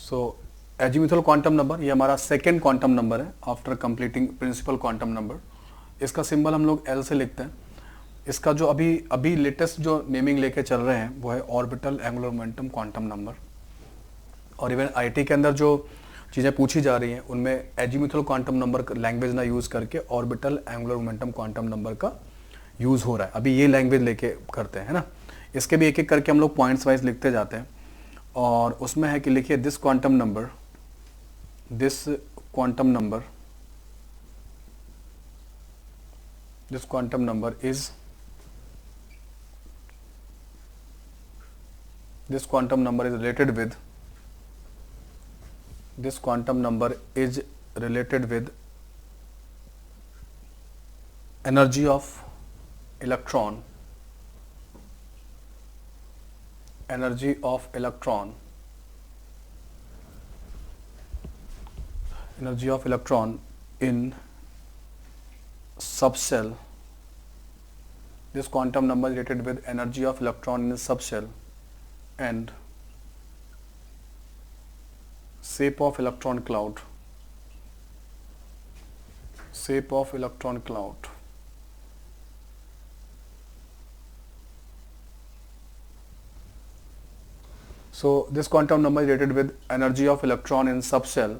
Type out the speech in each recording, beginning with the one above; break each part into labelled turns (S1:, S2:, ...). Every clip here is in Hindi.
S1: सो एजीमुथल क्वांटम नंबर ये हमारा सेकेंड क्वांटम नंबर है after completing principal quantum number. इसका सिंबल हम लोग एल से लिखते हैं। इसका जो अभी अभी लेटेस्ट जो नेमिंग लेके चल रहे हैं वो है orbital angular momentum quantum number. और इवन आईटी के अंदर जो चीज़ें पूछी जा रही हैं उनमें एजीमुथल क्वांटम नंबर लैंग्वेज ना यूज़ करके orbital angular momentum quantum number का यूज़ हो रहा है। अभी ये लैंग्वेज लेके करते हैं ना। इसके भी एक एक करके हम लोग पॉइंट्स वाइज लिखते जाते हैं। और उसमें है कि लिखिए this quantum number this quantum number is related with energy of electron in subcell. This quantum number is related with energy of electron in subcell and shape of electron cloud. So this quantum number is related with energy of electron in subcell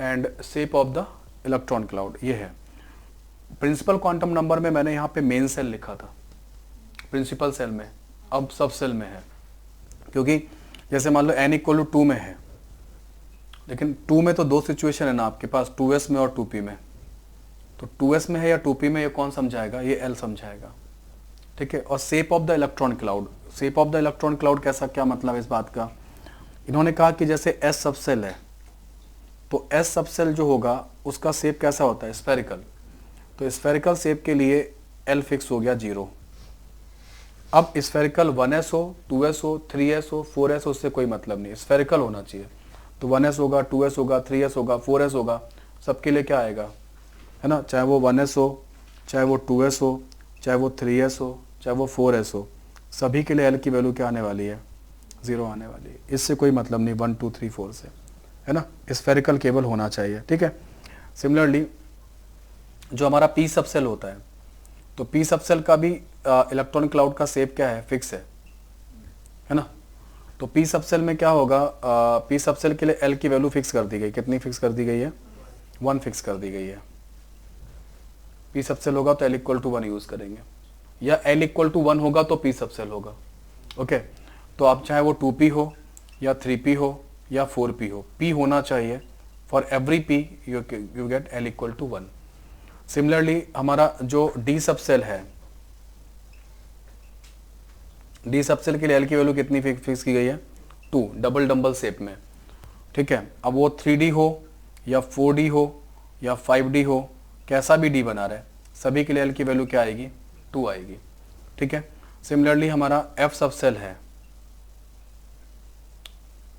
S1: and shape of the electron cloud. ये है प्रिंसिपल क्वांटम नंबर में। मैंने यहाँ पे मेन सेल लिखा था प्रिंसिपल सेल में, अब सब सेल में है। क्योंकि जैसे मान लो n इक्वल टू 2 में है, लेकिन 2 में तो दो सिचुएशन है ना आपके पास, 2s में और 2p में। तो 2s में है या 2p में, ये कौन समझाएगा? ये l समझाएगा, ठीक है। और shape of the electron cloud, shape of the electron cloud कैसा, क्या मतलब है इस बात का? इन्होंने कहा कि जैसे s सब सेल है तो एस सबसेल जो होगा उसका शेप कैसा होता है? स्फेरिकल। तो स्फेरिकल शेप के लिए एल फिक्स हो गया 0। अब स्फेरिकल 1s हो, 2s हो, 3s हो, 4s हो, उससे कोई मतलब नहीं, स्फेरिकल होना चाहिए। तो 1s होगा, 2s होगा, 3s होगा, 4s होगा, सबके लिए क्या आएगा, है ना? चाहे वो 1s हो, चाहे वो 2s हो, चाहे वो 3s हो, चाहे वो 4s हो, सभी के लिए एल की वैल्यू क्या आने वाली है? 0 आने वाली है। इससे कोई मतलब नहीं 1 2 3 4 से, है ना। स्फेरिकल केबल होना चाहिए, ठीक है। सिमिलरली जो हमारा पी सबसेल होता है, तो पी सबसेल का भी इलेक्ट्रॉन क्लाउड का शेप क्या है? फिक्स है ना। तो पी सबसेल में क्या होगा? पी सबसेल के लिए एल की वैल्यू फिक्स कर दी गई। कितनी फिक्स कर दी गई है? 1 फिक्स कर दी गई है। पी सबसेल होगा तो एल इक्वल टू 1 यूज करेंगे, या एल इक्वल टू 1 होगा तो पी सबसेल होगा। ओके, तो आप चाहे वो 2p हो या 3p हो या 4p हो, p होना चाहिए। For every p you get l equal to 1। Similarly हमारा जो d सबसेल है, d सबसेल के लिए l की वैल्यू कितनी फिक्स की गई है? 2, डबल शेप में, ठीक है। अब वो 3d हो या 4d हो या 5d हो, कैसा भी d बना रहे, सभी के लिए l की वैल्यू क्या आएगी? 2 आएगी, ठीक है। सिमिलरली हमारा f सबसेल है,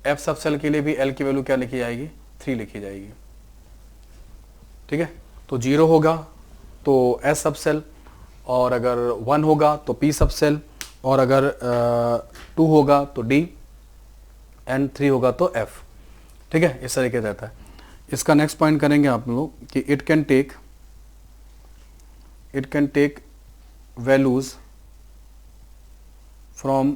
S1: एफ सबसेल के लिए भी एल की वैल्यू क्या लिखी जाएगी? 3 लिखी जाएगी, ठीक है। तो 0 होगा तो एस सबसेल, और अगर 1 होगा तो पी सबसेल, और अगर 2 होगा तो डी, एंड 3 होगा तो एफ, ठीक है। इस तरीके से रहता है। इसका नेक्स्ट पॉइंट करेंगे आप लोग कि it can take values from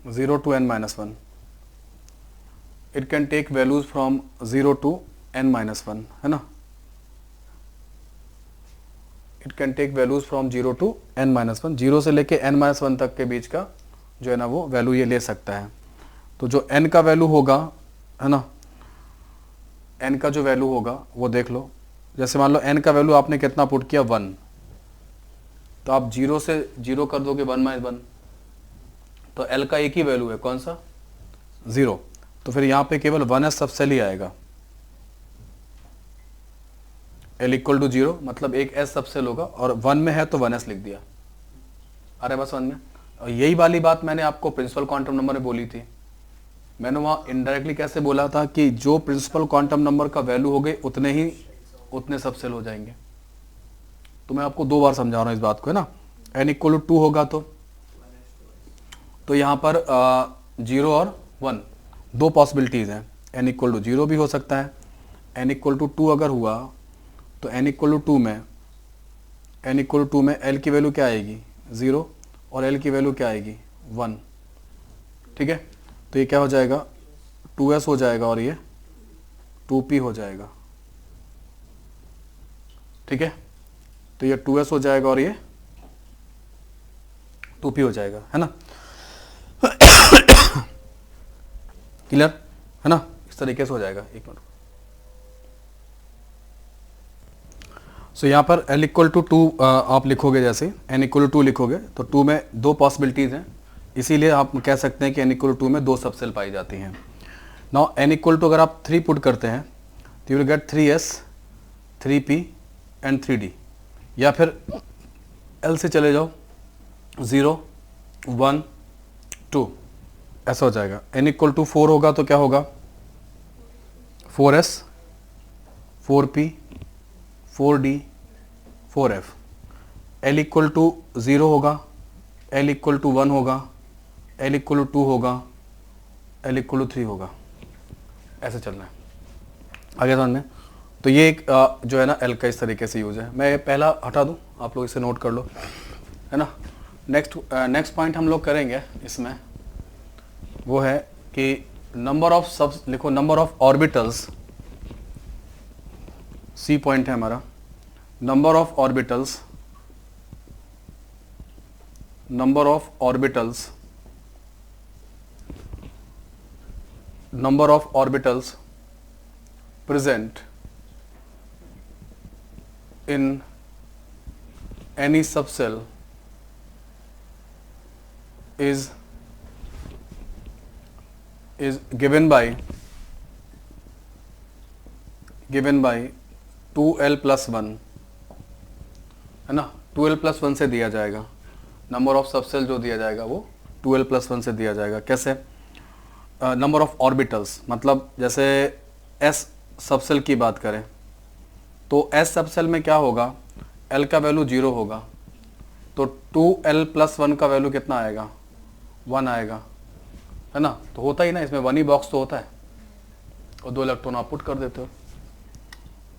S1: 0 to n-1। It can take values from 0 to n-1, है ना। It can take values from 0 to n-1, 0 से लेके n-1 तक के बीच का जो है ना वो वैल्यू ये ले सकता है। तो जो n का वैल्यू होगा, है ना, n का जो वैल्यू होगा वो देख लो। जैसे मान लो n का वैल्यू आपने कितना पुट किया? 1, तो आप 0 से 0 कर दोगे 1-1, तो L का एक ही वैल्यू है, कौन सा? 0। तो फिर यहाँ पे केवल 1s सबसेल ही आएगा। L इक्वल टू 0 मतलब एक s सबसेल होगा, और 1 में है तो 1s लिख दिया। अरे बस 1 में। और यही वाली बात मैंने आपको प्रिंसिपल क्वांटम नंबर में बोली थी। मैंने वहाँ इनडायरेक्टली कैसे बोला था कि जो प्रिंसिपल क्वांटम नंबर का वैल्यू हो गए उतने सबसेल हो जाएंगे। तो मैं आपको 2 बार समझा रहा हूँ इस बात को, है ना। n इक्वल टू 2 होगा तो यहाँ पर 0 और 1, दो पॉसिबिलिटीज़ हैं। n इक्वल टू 0 भी हो सकता है, n इक्वल टू 2 अगर हुआ तो n इक्वल टू 2 में l की वैल्यू क्या आएगी 0 और l की वैल्यू क्या आएगी 1। ठीक है, तो ये क्या हो जाएगा 2s हो जाएगा और ये 2p हो जाएगा। ठीक है, तो ये 2s हो जाएगा और ये 2p हो जाएगा, है ना। क्लियर है ना, इस तरीके से हो जाएगा। एक मिनट, सो यहाँ पर l इक्वल टू 2 आप लिखोगे, जैसे n इक्वल टू 2 लिखोगे तो 2 में दो पॉसिबिलिटीज़ हैं, इसीलिए आप कह सकते हैं कि n इक्वल टू 2 में दो सबसेल पाई जाती हैं। नाउ n इक्वल टू अगर आप 3 पुट करते हैं तो you will get 3s 3p and 3d, या फिर l से चले जाओ 0 1 2, ऐसा हो जाएगा। n इक्वल टू 4 होगा तो क्या होगा 4s 4p 4d 4f। l equal to 0 होगा, l इक्वल टू 1 होगा, l इक्वल टू 2 होगा, l इक्वल टू 3 होगा, ऐसे चलना है। आगे समझ में, तो ये एक जो है ना l का इस तरीके से यूज़ है। मैं पहला हटा दूँ, आप लोग इसे नोट कर लो, है ना। नेक्स्ट पॉइंट हम लोग करेंगे इसमें, वो है कि नंबर ऑफ सब लिखो, number of orbitals, C point है हमारा, number of orbitals, number of orbitals, number of orbitals present in any subcell is given by 2l plus 1, है ना। 2l plus 1 से दिया जाएगा, नंबर ऑफ सबसेल जो दिया जाएगा वो 2l plus 1 से दिया जाएगा। कैसे, नंबर ऑफ ऑर्बिटल्स, मतलब जैसे s सबसेल की बात करें तो s सबसेल में क्या होगा, l का वैल्यू 0 होगा, तो 2l plus 1 का वैल्यू कितना आएगा 1 आएगा, है ना। तो होता ही ना, इसमें 1 ही बॉक्स तो होता है और 2 इलेक्ट्रॉन आप पुट कर देते हो।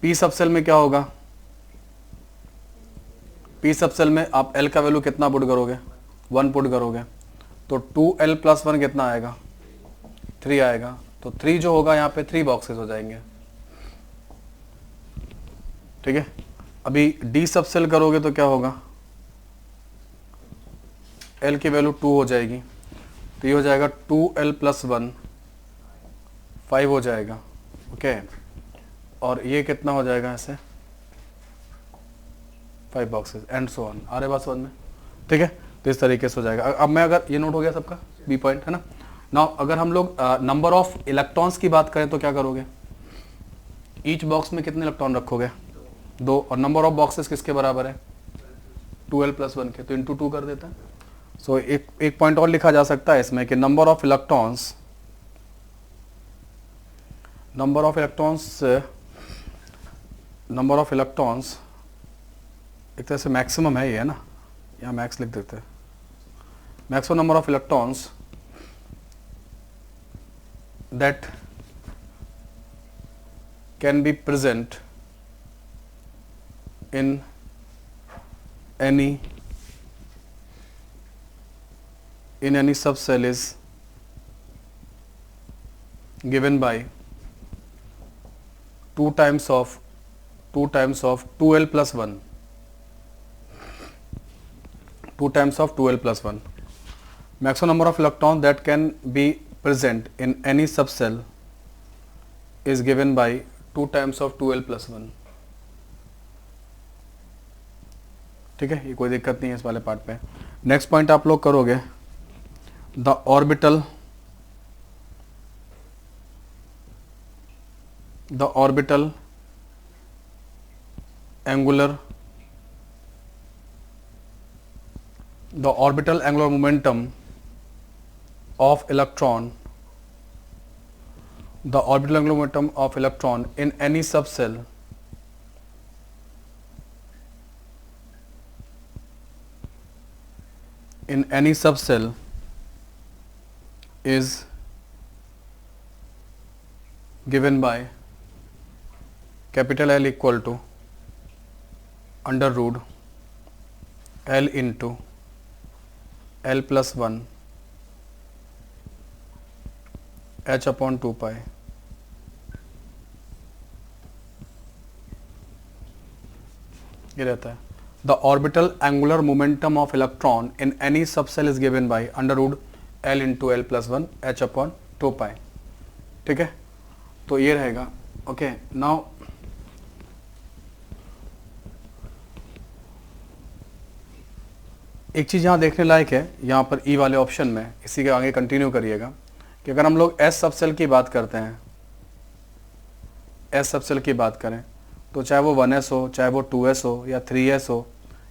S1: p सबसेल में क्या होगा, p सबसेल में आप l का वैल्यू कितना पुट करोगे 1 पुट करोगे, तो 2l plus 1 कितना आएगा 3 आएगा, तो 3 जो होगा यहाँ पे 3 बॉक्सेस हो जाएंगे। ठीक है, अभी डी सबसेल करोगे तो क्या होगा, l की वैल्यू 2 हो जाएगी, तो ये हो जाएगा 2l plus 1 5 हो जाएगा। ओके, और ये कितना हो जाएगा ऐसे 5 बॉक्सेस एंड सो ऑन। आ रहे बात समझ में, ठीक है। तो इस तरीके से हो जाएगा। अब मैं अगर ये नोट हो गया सबका बी पॉइंट, है ना। नाउ अगर हम लोग नंबर ऑफ इलेक्ट्रॉन्स की बात करें तो क्या करोगे, ईच बॉक्स में कितने इलेक्ट्रॉन रखोगे 2, और नंबर ऑफ बॉक्सेस किसके बराबर है 2l plus 1 के, तो इंटू 2 कर देता है। सो एक पॉइंट और लिखा जा सकता है इसमें कि नंबर ऑफ इलेक्ट्रॉन्स एक तरह से मैक्सिमम है ये, है ना, यहाँ मैक्स लिख देते हैं। Maximum number of electrons that can be present in any subcell is given by 2 times of 2l plus 1, 2 times of 2l plus 1. Maximum number of electrons that can be present in any subcell is given by 2 times of 2l plus 1. ठीक है, ये कोई दिक्कत नहीं है इस वाले पार्ट पे। नेक्स्ट पॉइंट आप लोग करोगे, the orbital angular momentum of electron, the orbital angular momentum of electron in any subcell is given by capital L equal to under root L into L plus 1 h upon 2 pi ये रहता है. The orbital angular momentum of electron in any subcell is given by under root L into L plus 1 h upon 2 pi. ठीक है, तो ये रहेगा. ओके, नाउ एक चीज़ यहाँ देखने लायक है, यहाँ पर ई वाले ऑप्शन में, इसी के आगे कंटिन्यू करिएगा कि अगर हम लोग एस सबसेल की बात करते हैं, एस सबसेल की बात करें तो चाहे वो 1s हो, चाहे वो 2s हो, या 3s हो,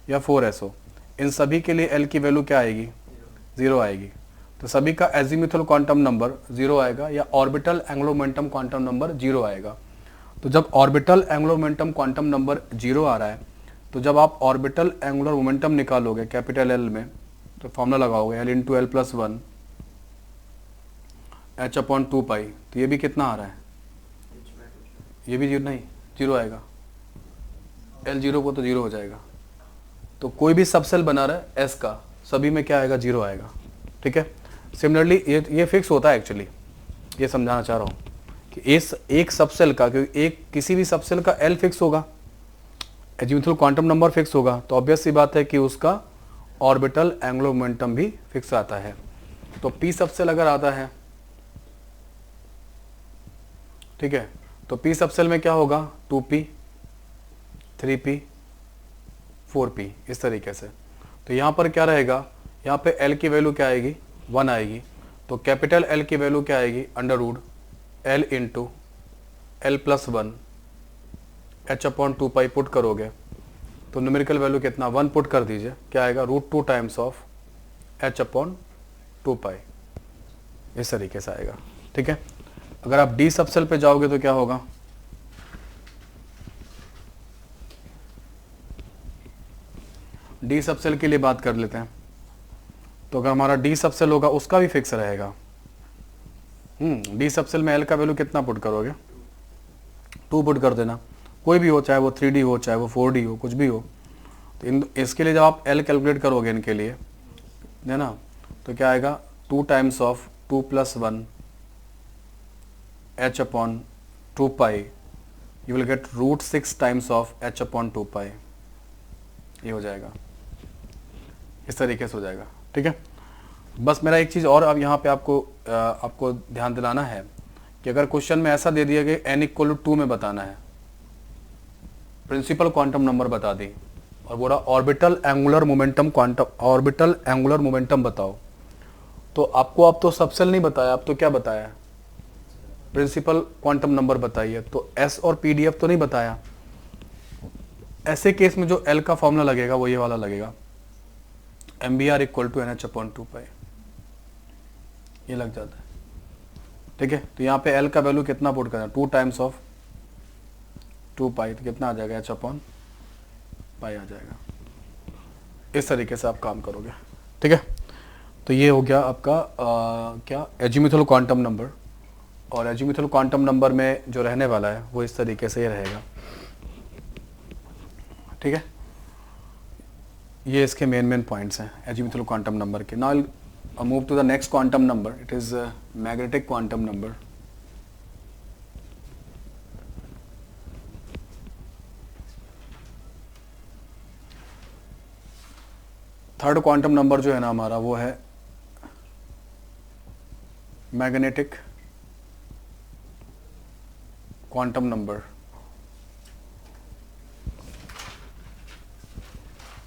S1: या 4s हो, इन सभी के लिए L की वैल्यू क्या आएगी? 0 आएगी. तो सभी का एजीमुथल क्वांटम नंबर 0 आएगा या orbital angular momentum quantum number 0 आएगा. तो जब orbital angular momentum quantum number 0 आ रहा है, तो जब आप ऑर्बिटल एंगुलर मोमेंटम निकालोगे कैपिटल L में, तो फॉर्मूला लगाओगे L into L plus 1 h upon 2 पाई. तो ये भी कितना आ रहा है? ये भी 0 नहीं, 0 आएगा. L 0 को तो 0 हो जाएगा. तो कोई भी सबसेल बना रहा है S का, सभी में क्या आएगा? 0 आएगा. ठीक है. सिमिलरली ये फिक्स होता है एक्चुअली, ये समझाना चाह रहा हूँ कि इस एक सबसेल का, क्योंकि एक किसी भी सबसेल का L फिक्स होगा, एजीमुथल क्वांटम नंबर फिक्स होगा, तो ऑब्वियस सी बात है कि उसका ऑर्बिटल एंगुलर मोमेंटम भी फिक्स आता है. तो P सबसेल अगर आता है, ठीक है, तो P सबसेल में क्या होगा? 2p, 3p, 4p, इस तरीके से. तो यहाँ पर क्या रहेगा? यहाँ पे L की वैल्यू क्या आएगी? 1 आएगी. तो कैपिटल L की वैल्यू क्या आएगी? Under root L into L plus 1 h upon 2 pi put करोगे तो न्यूमेरिकल वैल्यू कितना? 1 पुट कर दीजिए, क्या आएगा? √2 टाइम्स ऑफ h अपॉन 2 पाई. इस तरीके से आएगा. ठीक है. अगर आप D सबसेल पे जाओगे तो क्या होगा? D सबसेल के लिए बात कर लेते हैं. तो अगर हमारा D सबसेल होगा, उसका भी फिक्स रहेगा. D सबसेल में L का वैल्यू कितना पुट करोगे? 2 पुट कर देना. कोई भी हो, चाहे वो 3D हो, चाहे वो 4D हो, कुछ भी हो. तो इसके लिए जब आप L कैलकुलेट करोगे इनके लिए, है ना, तो क्या आएगा? 2 times of 2 plus 1 h upon 2 pi, you will get √6 times of h upon 2 pi. ये हो जाएगा, इस तरीके से हो जाएगा. ठीक है. बस मेरा एक चीज़ और अब यहाँ पे आपको ध्यान दिलाना है कि अगर क्वेश्चन में ऐसा दे दिया कि n इक्वल टू 2 में बताना है, प्रिंसिपल क्वांटम नंबर बता दी और बोला ऑर्बिटल एंगुलर मोमेंटम बताओ, तो आपको अब तो सबसेल नहीं बताया, अब तो क्या बताया? प्रिंसिपल क्वांटम नंबर बताइए. तो S और PDF तो नहीं बताया. ऐसे केस में जो L का फॉर्मूला लगेगा वो ये वाला लगेगा, MBR equal to NH upon 2 pi. ये लग जाता है. ठीक है. तो यहाँ पे L का वैल्यू कितना पुट करना? 2 टाइम्स ऑफ 2 पाई, तो कितना आ जाएगा? H अपॉन पाई आ जाएगा. इस तरीके से आप काम करोगे. ठीक है. तो ये हो गया आपका क्या? Azimuthal quantum number. और एजीमुथल क्वांटम नंबर में जो रहने वाला है वो इस तरीके से ये रहेगा. ठीक है. ये इसके मेन पॉइंट्स हैं एजीमुथल क्वांटम नंबर के. Now I move to the next quantum number. It is magnetic quantum number. Third quantum number जो है ना हमारा, वो है magnetic quantum number.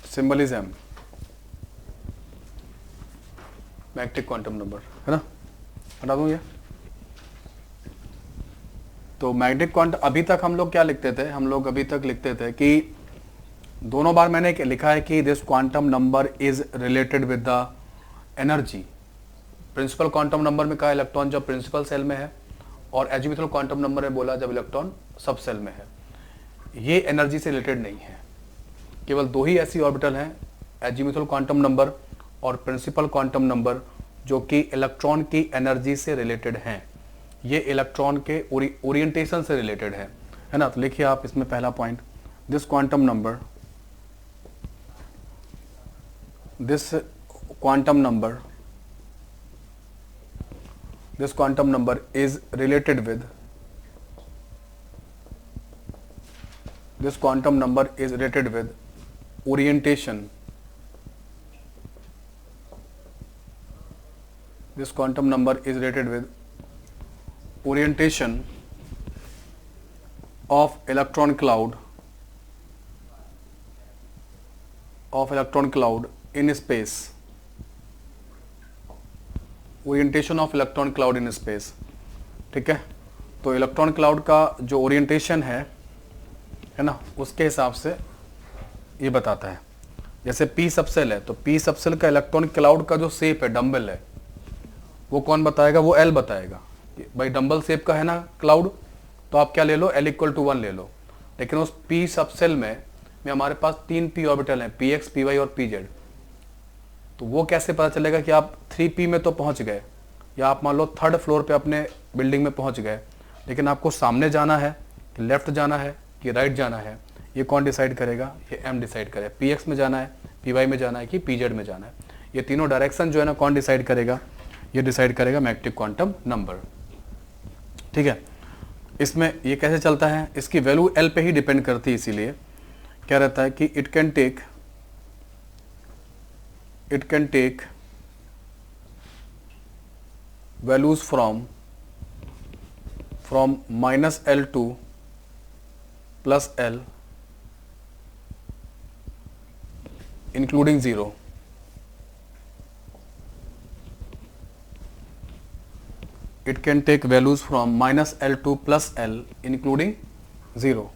S1: Symbol is M. Magnetic quantum number है ना. हटा दूं ये. तो मैग्नेटिक क्वांटम, अभी तक हम लोग क्या लिखते थे? हम लोग अभी तक लिखते थे कि दोनों बार मैंने लिखा है कि this quantum number is related with the energy. Principal quantum number में कहा इलेक्ट्रॉन जब प्रिंसिपल सेल में है, और एजीमुथल क्वांटम नंबर में बोला जब इलेक्ट्रॉन सब सेल में है. ये एनर्जी से रिलेटेड नहीं है. केवल 2 ही ऐसी ऑर्बिटल हैं, एजीमुथल क्वांटम नंबर और प्रिंसिपल क्वांटम नंबर, जो कि इलेक्ट्रॉन की एनर्जी से रिलेटेड हैं। ये इलेक्ट्रॉन के ओरिएंटेशन से रिलेटेड है ना। तो लिखिए आप इसमें पहला point, this quantum number is related with orientation. This quantum number is related with orientation of electron cloud in space. Orientation of electron cloud in space, ठीक है। तो इलेक्ट्रॉन क्लाउड का जो ओरिएंटेशन है ना, उसके हिसाब से ये बताता है। जैसे पी सबसेल है, तो पी सबसेल का इलेक्ट्रॉन क्लाउड का जो शेप है, डम्बल है, वो कौन बताएगा? वो एल बताएगा। भाई डम्बल शेप का है ना क्लाउड, तो आप क्या ले लो? एल इक्वल टू 1 ले लो। लेकिन उस पी सबसेल में हमारे पास 3 पी ऑर्बिटल हैं, पी एक्स, पी वाई और पी जेड। तो वो कैसे पता चलेगा कि आप 3p में तो पहुंच गए, या आप मान लो 3rd फ्लोर पे अपने बिल्डिंग में पहुंच गए, लेकिन आपको सामने जाना है कि लेफ्ट जाना है कि राइट जाना है, ये कौन डिसाइड करेगा? ये m डिसाइड करेगा। px में जाना है, py में जाना है कि pz में जाना है, ये तीनों डायरेक्शन जो है ना कौन डिसाइड करेगा? ये डिसाइड करेगा मैग्नेटिक क्वांटम नंबर, ठीक है। इसमें ये कैसे चलता है? इसकी वैल्यू l पे ही डिपेंड करती है, इसीलिए क्या रहता है कि it can take values from -L to +L including 0. It can take values from -L to +L including 0,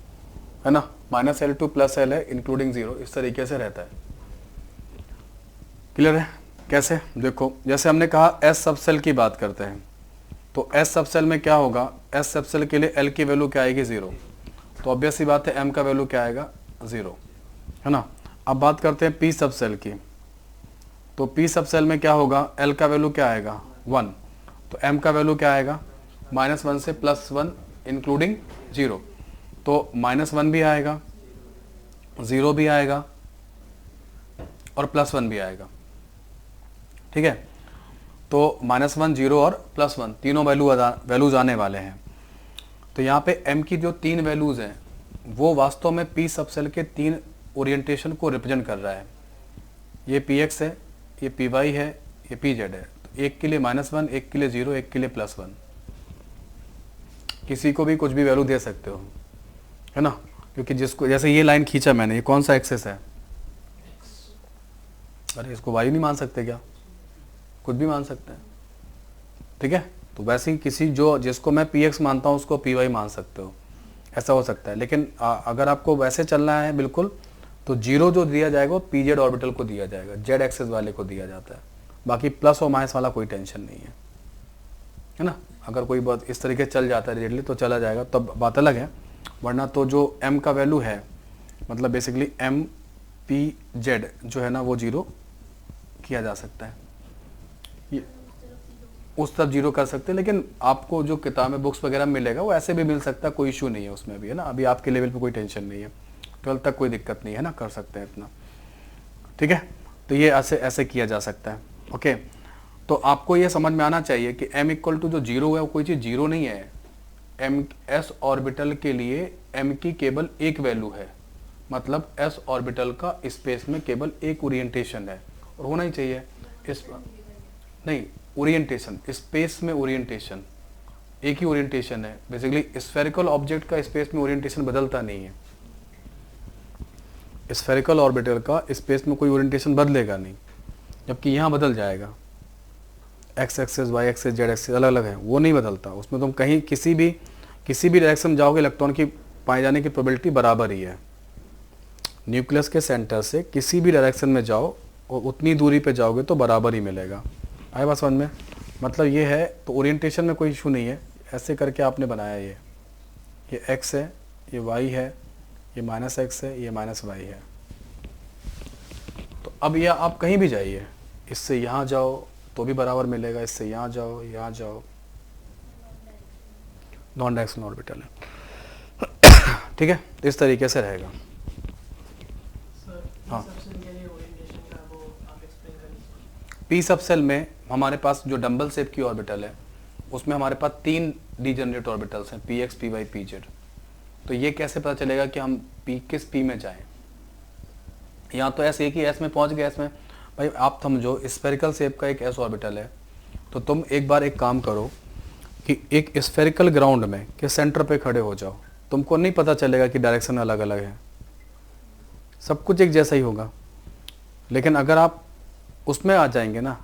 S1: है ना। -L to +L है, including 0, इस तरीके से रहता है। क्लियर है? कैसे? देखो, जैसे हमने कहा एस सबसेल की बात करते हैं, तो एस सबसेल में क्या होगा? एस सबसेल के लिए एल की वैल्यू क्या आएगी? 0। तो ऑब्वियस सी बात है एम का वैल्यू क्या आएगा? 0, है ना। अब बात करते हैं पी सबसेल की, तो पी सबसेल में क्या होगा? एल का वैल्यू क्या आएगा? 1। तो एम का वैल्यू क्या आएगा? -1 से +1 इंक्लूडिंग 0। तो -1 भी आएगा, 0 भी आएगा और +1 भी आएगा, ठीक है। तो -1, 0 और +1 तीनों वैल्यूज आने वाले हैं। तो यहाँ पे m की जो 3 वैल्यूज हैं, वो वास्तव में p सबसेल के 3 ओरिएंटेशन को रिप्रेजेंट कर रहा है। ये px है, ये py है, ये pz है। तो एक के लिए -1, एक के लिए 0, एक के लिए +1। किसी को भी कुछ भी वैल्यू दे सकते हो, है ना, क्योंकि जिसको, जैसे ये लाइन खींचा मैंने, ये कौन सा एक्सेस है? अरे इसको y नहीं मान सकते क्या? कुछ भी मान सकते हैं, ठीक है। तो वैसे ही किसी जिसको मैं px मानता हूँ उसको py मान सकते हो, ऐसा हो सकता है। लेकिन अगर आपको वैसे चलना है बिल्कुल, तो 0 जो दिया जाएगा वो pz ऑर्बिटल को दिया जाएगा, z एक्सेस वाले को दिया जाता है। बाकी प्लस और माइनस वाला कोई टेंशन नहीं है ना। अगर कोई बात इस तरीके चल जाता है रिलेटली तो चला जाएगा, तब बात अलग है। वरना तो जो m का वैल्यू है, मतलब बेसिकली m pz जो है ना, वो 0 किया जा सकता है, उस तरफ 0 कर सकते हैं। लेकिन आपको जो किताब में बुक्स वगैरह मिलेगा वो ऐसे भी मिल सकता है, कोई इशू नहीं है उसमें भी, है ना। अभी आपके लेवल पे कोई टेंशन नहीं है, 12 तक कोई दिक्कत नहीं है ना, कर सकते हैं इतना, ठीक है। तो ये ऐसे किया जा सकता है, ओके। तो आपको ये समझ में आना चाहिए कि m इक्वल टू जो 0 है वो कोई चीज़ 0 नहीं है। m s ऑर्बिटल के लिए m की केवल एक वैल्यू है, मतलब s ऑर्बिटल का स्पेस में केवल एक ओरिएंटेशन है, और होना ही चाहिए। इस नहीं, ओरिएंटेशन स्पेस में, ओरिएंटेशन एक ही ओरिएंटेशन है। बेसिकली स्फेरिकल ऑब्जेक्ट का स्पेस में ओरिएंटेशन बदलता नहीं है। स्फेरिकल ऑर्बिटल का स्पेस में कोई ओरिएंटेशन बदलेगा नहीं, जबकि यहाँ बदल जाएगा। X axis, y axis, z axis अलग अलग है, वो नहीं बदलता। उसमें तुम कहीं किसी भी डायरेक्शन में जाओगे, इलेक्ट्रॉन की पाए जाने की प्रोबेबिलिटी बराबर ही है। न्यूक्लियस के सेंटर से किसी भी डायरेक्शन में जाओ और उतनी दूरी पे जाओगे तो बराबर ही मिलेगा। आए बात समझ में? मतलब ये है, तो ओरिएंटेशन में कोई इशू नहीं है। ऐसे करके आपने बनाया, ये x है, ये y है, ये -x है, ये -y है। तो अब यह आप कहीं भी जाइए, इससे यहाँ जाओ तो भी बराबर मिलेगा, इससे यहाँ जाओ यहाँ जाओ, नॉन डायरेक्शनल ऑर्बिटल है। ठीक है, इस तरीके से रहेगा। हाँ, पी सब सेल में हमारे पास जो डंबल शेप की ऑर्बिटल है उसमें हमारे पास 3 डीजनरेट ऑर्बिटल्स हैं, p x, p y, p z. तो ये कैसे पता चलेगा कि हम पी किस पी में जाएं? यहाँ तो एस एक ही एस में पहुँच गए। एस में भाई आप समझो स्फेरिकल शेप का एक एस ऑर्बिटल है, तो तुम एक बार एक काम करो कि एक स्फेरिकल ग्राउंड में के सेंटर पे खड़े हो जाओ, तुमको नहीं पता चलेगा कि डायरेक्शन अलग अलग है, सब कुछ एक जैसा ही होगा। लेकिन अगर आप उसमें आ जाएंगे ना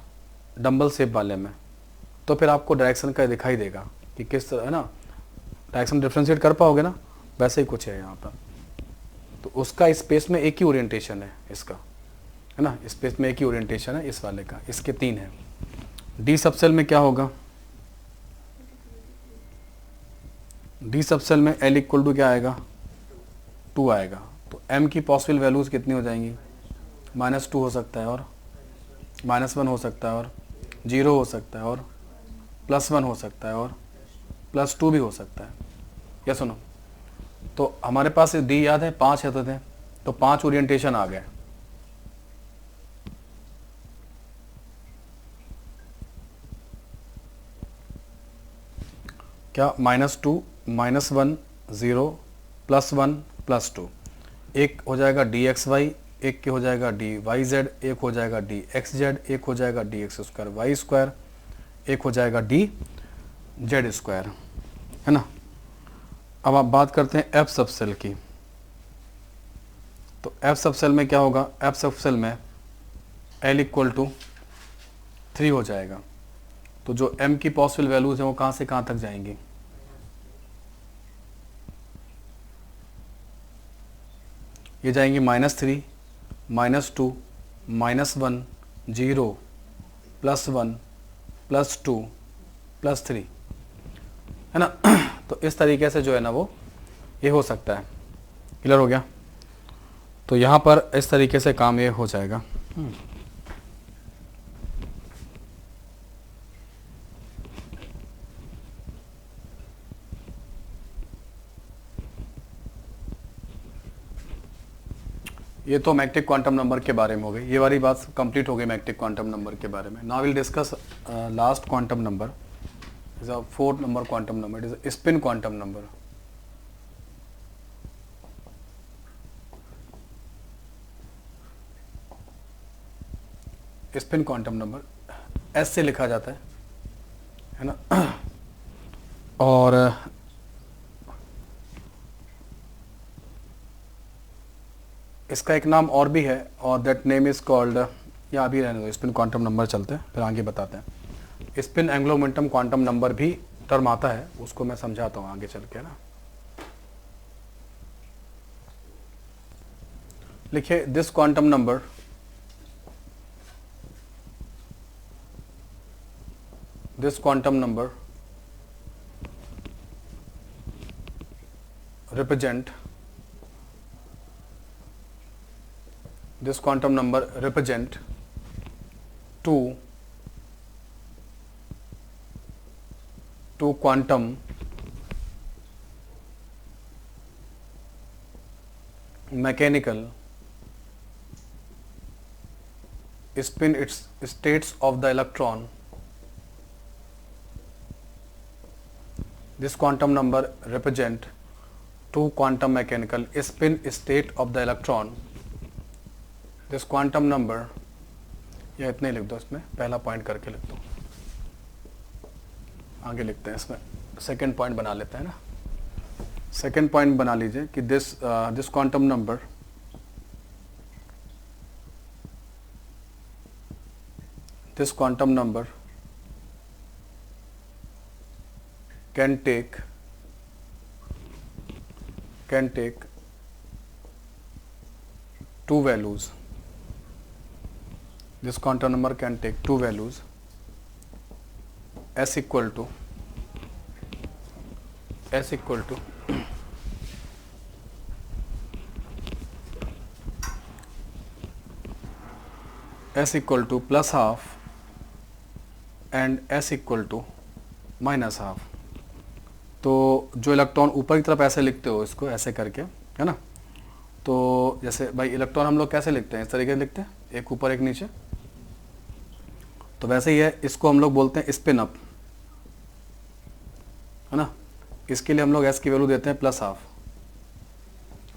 S1: डंबल शेप वाले में, तो फिर आपको डायरेक्शन का दिखाई देगा कि किस तरह है ना, डायरेक्शन डिफ्रेंशिएट कर पाओगे ना, वैसे ही कुछ है यहाँ पर। तो उसका स्पेस में एक ही ओरिएंटेशन है इसका, है ना, स्पेस में एक ही ओरिएंटेशन है इस वाले का, इसके 3 है। डी सबसेल में क्या होगा? डी सबसेल में एल इक्वल टू क्या आएगा? 2 आएगा। तो एम की पॉसिबल वैल्यूज कितनी हो जाएंगी? -2 हो सकता है, और -1 हो सकता है, और 0 हो सकता है, और +1 हो सकता है, और +2 भी हो सकता है। या सुनो, तो हमारे पास डी याद है 5 होते थे, तो 5 ओरिएंटेशन आ गए। क्या? -2, -1, 0, +1, +2। एक हो जाएगा dxy, एक के हो जाएगा dyz, एक हो जाएगा dxz, एक हो जाएगा dx²y², एक हो जाएगा dz², है ना। अब आप बात करते हैं एफ सबसेल की। तो एफ सबसेल में क्या होगा? एफ सबसेल में l इक्वल टू 3 हो जाएगा। तो जो m की पॉसिबल वैल्यूज हैं वो कहाँ से कहाँ तक जाएंगी? ये जाएंगी -3, -2, -1, 0, +1, +2, +3, है ना। तो इस तरीके से जो है ना वो ये हो सकता है। क्लियर हो गया? तो यहाँ पर इस तरीके से काम ये हो जाएगा। ये तो मैग्नेटिक क्वांटम नंबर के बारे में हो गई, ये वाली बात कंप्लीट हो गई मैग्नेटिक क्वांटम नंबर के बारे में। Now will discuss last quantum number, is a 4th number quantum number, it is spin quantum number. Spin quantum number S से लिखा जाता है ना। और इसका एक नाम और भी है, और दैट नेम इज कॉल्ड, या अभी रहने दो, स्पिन क्वांटम नंबर चलते हैं फिर आगे बताते हैं। Spin angular momentum quantum number भी टर्म आता है, उसको मैं समझाता हूँ आगे चल के ना। लिखिए this quantum number represent two quantum mechanical spin its states of the electron. This quantum number represent two quantum mechanical spin state of the electron. This quantum number, या इतने लिख दो, इसमें पहला पॉइंट करके लिख दो, आगे लिखते हैं, इसमें सेकंड पॉइंट बना लेते हैं ना। सेकंड पॉइंट बना लीजिए कि this quantum number can take two values. This quantum number can take two values, s equal to +½ and s equal to minus half. तो जो इलेक्ट्रॉन ऊपर की तरफ ऐसे लिखते हो इसको ऐसे करके, है ना, तो जैसे भाई इलेक्ट्रॉन हम लोग कैसे लिखते हैं, इस तरीके से लिखते हैं, एक ऊपर एक नीचे, तो वैसे ही है, इसको हम लोग बोलते हैं स्पिन अप, है ना। इसके लिए हम लोग s की वैल्यू देते हैं प्लस हाफ,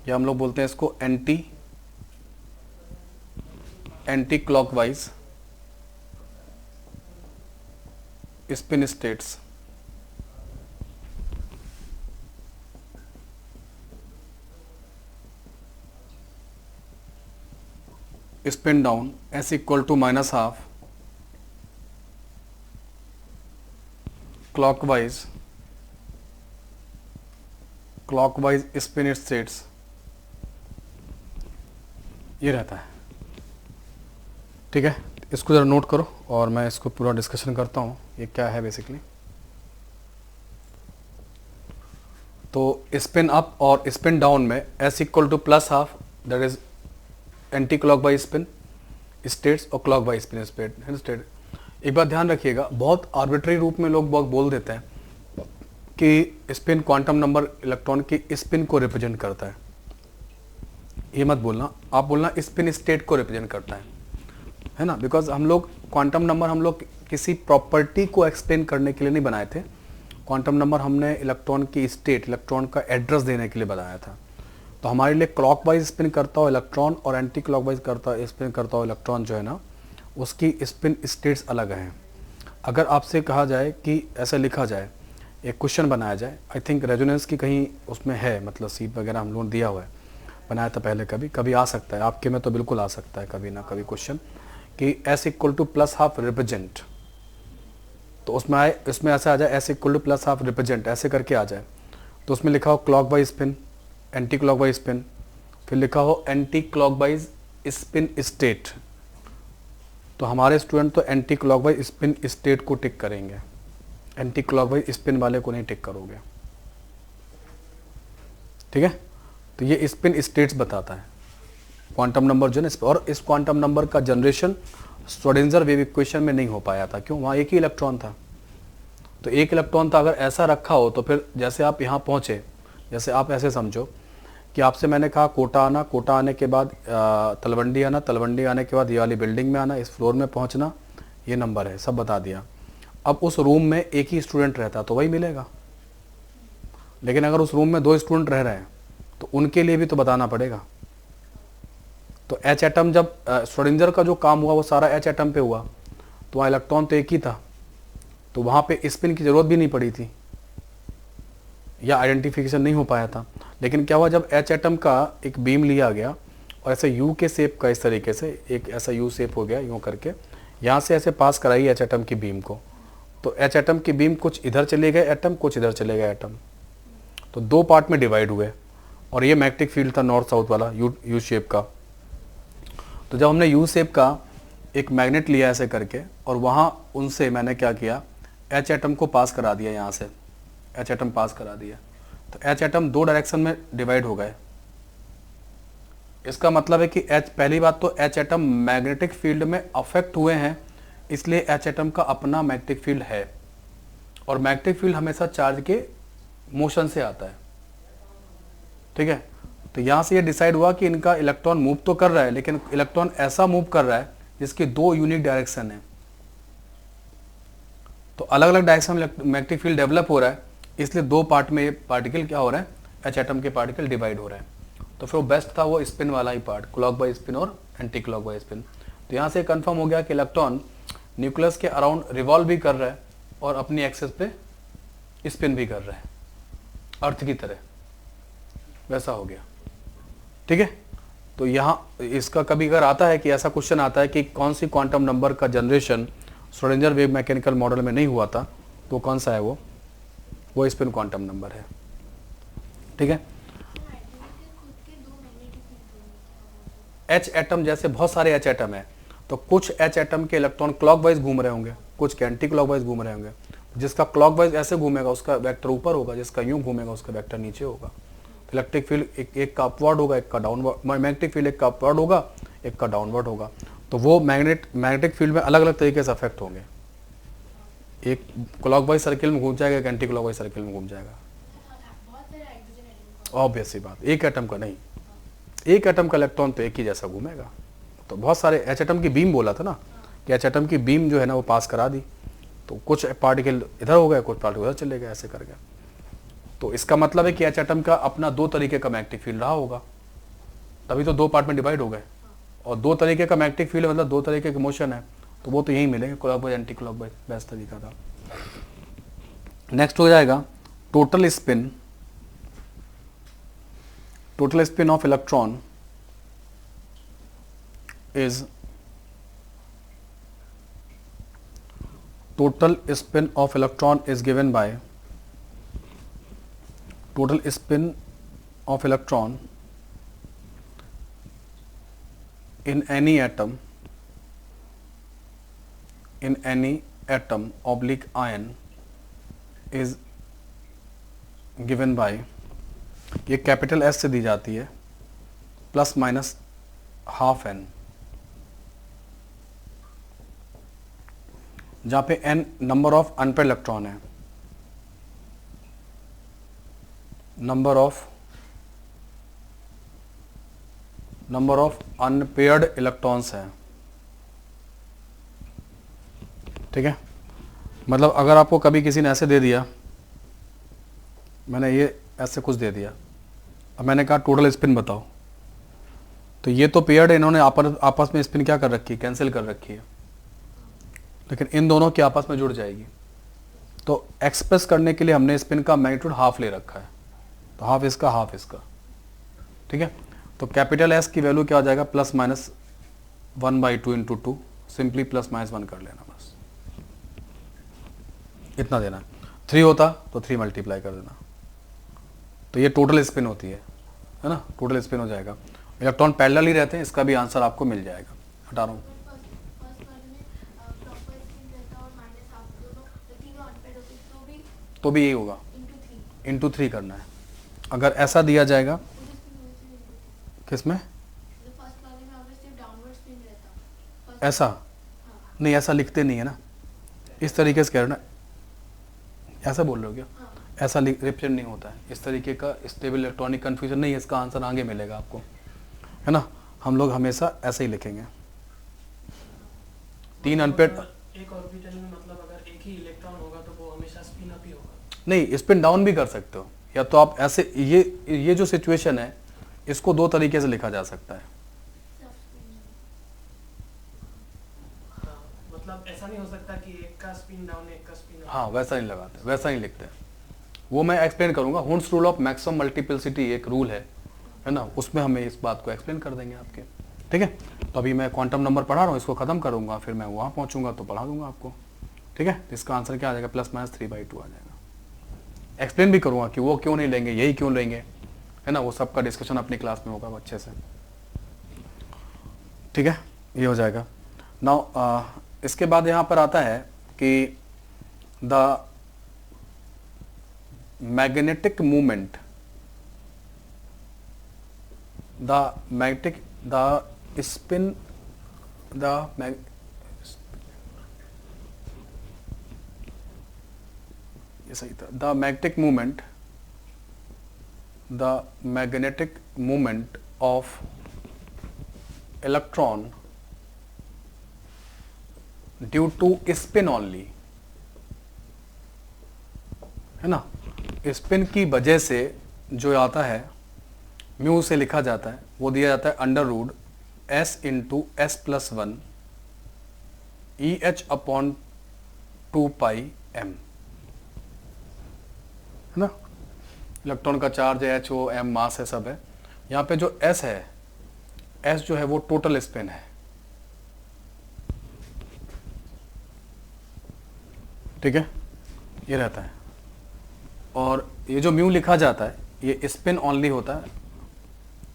S1: या हम लोग बोलते हैं इसको anticlockwise spin states. Spin down s equal to minus half clockwise spin states, ये रहता है। ठीक है, इसको ज़रा नोट करो और मैं इसको पूरा डिस्कशन करता हूँ ये क्या है बेसिकली। तो स्पिन अप और स्पिन डाउन में s equal two plus half, that is anti clockwise spin states और क्लॉकवाइज स्पिन स्टेट। एक बात ध्यान रखिएगा, बहुत आर्बिट्री रूप में लोग बहुत बोल देते हैं कि स्पिन क्वांटम नंबर इलेक्ट्रॉन की स्पिन को रिप्रेजेंट करता है। ये मत बोलना, आप बोलना स्पिन स्टेट को रिप्रेजेंट करता है ना, बिकॉज हम लोग क्वांटम नंबर हम लोग किसी प्रॉपर्टी को एक्सप्लेन करने के लिए नहीं बनाए थे। क्वांटम नंबर हमने इलेक्ट्रॉन की स्टेट, इलेक्ट्रॉन का एड्रेस देने के लिए बनाया था। तो हमारे लिए क्लॉकवाइज स्पिन करता हो इलेक्ट्रॉन और एंटी क्लॉकवाइज स्पिन करता हो इलेक्ट्रॉन जो है ना, उसकी स्पिन स्टेट्स अलग हैं। अगर आपसे कहा जाए कि ऐसे लिखा जाए, एक क्वेश्चन बनाया जाए, आई थिंक रेजोनेंस की कहीं उसमें है, मतलब सीट वगैरह हम लोग दिया हुआ है, बनाया था पहले, कभी आ सकता है आपके में, तो बिल्कुल आ सकता है कभी ना कभी क्वेश्चन कि s equal two plus half represent, तो इसमें ऐसा आ जाए s equal two plus half represent ऐसे करके आ जाए, तो उसमें लिखा हो clockwise spin, anti clockwise spin, फिर लिखा हो एंटी क्लॉकवाइज स्पिन स्टेट। तो हमारे स्टूडेंट तो एंटी क्लॉकवाइज स्पिन स्टेट को टिक करेंगे, एंटी क्लॉकवाइज स्पिन वाले को नहीं टिक करोगे। ठीक है, तो ये स्पिन स्टेट्स बताता है क्वांटम नंबर जो है, और इस क्वांटम नंबर का जनरेशन श्रोडिंगर वेव इक्वेशन में नहीं हो पाया था। क्यों? वहाँ एक ही इलेक्ट्रॉन था, तो एक इलेक्ट्रॉन था, अगर ऐसा रखा हो तो फिर जैसे आप यहाँ पहुँचे, जैसे आप ऐसे समझो कि आपसे मैंने कहा कोटा आना, कोटा आने के बाद तलवंडी आना, तलवंडी आने के बाद ये वाली बिल्डिंग में आना, इस फ्लोर में पहुँचना, ये नंबर है, सब बता दिया। अब उस रूम में एक ही स्टूडेंट रहता तो वही मिलेगा, लेकिन अगर उस रूम में 2 स्टूडेंट रह रहे हैं तो उनके लिए भी तो बताना पड़ेगा। तो एच एटम, जब श्रोडिंगर का जो काम हुआ वो सारा एच एटम पे हुआ, तो वहाँ इलेक्ट्रॉन तो एक ही था, तो वहाँ पे स्पिन की ज़रूरत भी नहीं पड़ी थी या आइडेंटिफिकेशन नहीं हो पाया था। लेकिन क्या हुआ, जब एच एटम का एक बीम लिया गया और ऐसे यू के शेप का, इस तरीके से एक ऐसा यू शेप हो गया, यूँ करके यहाँ से ऐसे पास कराई एच एटम की बीम को, तो एच एटम की बीम कुछ इधर चले गए एटम, कुछ इधर चले गए एटम, तो 2 पार्ट में डिवाइड हुए, और ये मैग्नेटिक फील्ड था नॉर्थ साउथ वाला यू शेप का। तो जब हमने यू शेप का एक मैग्नेट लिया ऐसे करके, और वहाँ उनसे मैंने क्या किया, एच एटम को पास करा दिया, यहाँ से एच एटम पास करा दिया, तो एच एटम 2 डायरेक्शन में डिवाइड हो गए। इसका मतलब है कि पहली बात तो एच एटम मैग्नेटिक फील्ड में अफेक्ट हुए हैं, इसलिए एच एटम का अपना मैग्नेटिक फील्ड है, और मैग्नेटिक फील्ड हमेशा चार्ज के मोशन से आता है। ठीक है, तो यहाँ से ये डिसाइड हुआ कि इनका इलेक्ट्रॉन मूव तो कर रहा है, लेकिन इलेक्ट्रॉन ऐसा मूव कर रहा है जिसकी 2 यूनिक डायरेक्शन है, तो अलग अलग डायरेक्शन में मैग्नेटिक फील्ड डेवलप हो रहा है, इसलिए 2 पार्ट में ये पार्टिकल क्या हो रहा है, एच एटम के पार्टिकल डिवाइड हो रहे हैं। तो फिर वो बेस्ट था वो स्पिन वाला ही पार्ट, क्लॉकवाइज स्पिन और एंटी क्लॉकवाइज स्पिन। तो यहाँ से कंफर्म हो गया कि इलेक्ट्रॉन न्यूक्लियस के अराउंड रिवॉल्व भी कर रहा है और अपनी एक्सेस पे स्पिन भी कर रहा है, अर्थ की तरह, वैसा हो गया। ठीक है, तो यहाँ इसका कभी अगर आता है कि ऐसा क्वेश्चन आता है कि कौन सी क्वांटम नंबर का generation Schrodinger wave mechanical model में नहीं हुआ था, तो कौन सा है वो स्पिन क्वांटम नंबर है। ठीक है, एच एटम जैसे बहुत सारे एच एटम है, तो कुछ एच एटम के इलेक्ट्रॉन क्लॉकवाइज घूम रहे होंगे, कुछ के एंटी क्लॉकवाइज घूम रहे होंगे। जिसका क्लॉकवाइज ऐसे घूमेगा उसका वेक्टर ऊपर होगा, जिसका यूं घूमेगा उसका वेक्टर नीचे होगा। इलेक्ट्रिक फील्ड एक का अपवर्ड होगा, एक का डाउनवर्ड, मैग्नेटिक फील्ड एक का अपवर्ड होगा, एक का डाउनवर्ड होगा, तो वो मैग्नेटिक फील्ड में अलग अलग तरीके से अफेक्ट होंगे। एक क्लॉकवाइज सर्किल में घूम जाएगा, एक एंटी क्लॉकवाइज सर्किल में घूम जाएगा। ऑब्वियस सी बात, एक एटम का नहीं, एक एटम का इलेक्ट्रॉन तो एक ही जैसा घूमेगा। तो बहुत सारे एच एटम की बीम बोला था ना, कि एच एटम की बीम जो है ना वो पास करा दी, तो कुछ पार्टिकल इधर हो गए, कुछ पार्टिकल उधर चले गए, ऐसे कर गए। तो इसका मतलब है कि एच एटम का अपना दो तरीके का मैग्नेटिक फील्ड रहा होगा, तभी तो दो पार्ट में डिवाइड हो गए। और दो तरीके का मैग्नेटिक फील्ड मतलब दो तरीके के मोशन है, तो वो तो यही मिलेंगे, क्लॉकवाइज एंटी क्लॉकवाइज, बेस्ट तरीका था। नेक्स्ट हो जाएगा total spin. Total spin off electron is total spin of electron is given by total spin of electron in any atom oblique ion is given by, ये कैपिटल एस से दी जाती है, प्लस माइनस हाफ एन, जहां पे n number of unpaired electron है, नंबर ऑफ अनपेयर्ड इलेक्ट्रॉन्स है। ठीक है, मतलब अगर आपको कभी किसी ने ऐसे दे दिया, मैंने ये ऐसे कुछ दे दिया, अब मैंने कहा टोटल स्पिन बताओ, तो ये तो पेयर्ड है, इन्होंने आपस में स्पिन क्या कर रखी है, कैंसिल कर रखी है, लेकिन इन दोनों की आपस में जुड़ जाएगी। तो एक्सप्रेस करने के लिए हमने स्पिन का मैग्नीट्यूड हाफ ले रखा है, तो हाफ इसका हाफ इसका। ठीक है, तो कैपिटल एस की वैल्यू क्या हो जाएगा, plus minus 1/2 into 2, simply plus minus 1 कर लेना, बस इतना देना। 3 होता तो 3 मल्टीप्लाई कर देना, तो ये टोटल स्पिन होती है ना, टोटल स्पिन हो जाएगा। इलेक्ट्रॉन पैरेलल ही रहते हैं, इसका भी आंसर आपको मिल जाएगा। हटा रहा हूँ, तो भी यही होगा, इंटू 3 करना है। अगर ऐसा दिया जाएगा, किसमें ऐसा नहीं, ऐसा लिखते नहीं है ना, इस तरीके से कह रहे हो ना, ऐसा बोल रहे हो क्या? ऐसा रिप्रेजेंट नहीं होता है, इस तरीके का स्टेबल इलेक्ट्रॉनिक कन्फ्यूजन नहीं है, इसका आंसर आगे मिलेगा आपको, है ना। हम लोग हमेशा ऐसे ही लिखेंगे। 3 अनपेयर्ड,
S2: एक ऑर्बिटल में मतलब अगर एक ही इलेक्ट्रॉन होगा तो वो हमेशा स्पिन अप ही होगा।
S1: नहीं, स्पिन डाउन भी कर सकते हो, या तो आप ऐसे, ये जो सिचुएशन है इसको दो तरीके से लिखा जा सकता है।
S2: मतलब ऐसा नहीं हो सकता कि एक का स्पिन डाउन एक का स्पिन अप।
S1: हाँ, वैसा नहीं लगाते, वैसा नहीं लिखते, वो मैं एक्सप्लेन करूंगा। Hund's rule of maximum multiplicity एक रूल है ना, उसमें हमें इस बात को एक्सप्लेन कर देंगे आपके। ठीक है, तो अभी मैं क्वांटम नंबर पढ़ा रहा हूँ, इसको खत्म करूंगा, फिर मैं वहाँ पहुँचूंगा तो पढ़ा दूंगा आपको। ठीक है, इसका आंसर क्या आ जाएगा, प्लस माइनस 3/2 आ जाएगा। एक्सप्लेन भी करूँगा कि वो क्यों नहीं लेंगे, यही क्यों लेंगे, है ना, वो सबका डिस्कशन अपनी क्लास में होगा अच्छे से। ठीक है, ये हो जाएगा। नाउ इसके बाद यहाँ पर आता है कि the magnetic movement, the spin, ये सही था, the magnetic movement of electron due to spin only, है ना, स्पिन की वजह से जो आता है, म्यू से लिखा जाता है, वो दिया जाता है √S × S+1 EH/2πm, है ना। इलेक्ट्रॉन का चार्ज है, H, O, M मास है, सब है। यहाँ पे जो S है, S जो है वो टोटल स्पिन है। ठीक है, ये रहता है। और ये जो म्यू लिखा जाता है ये स्पिन ओनली होता है,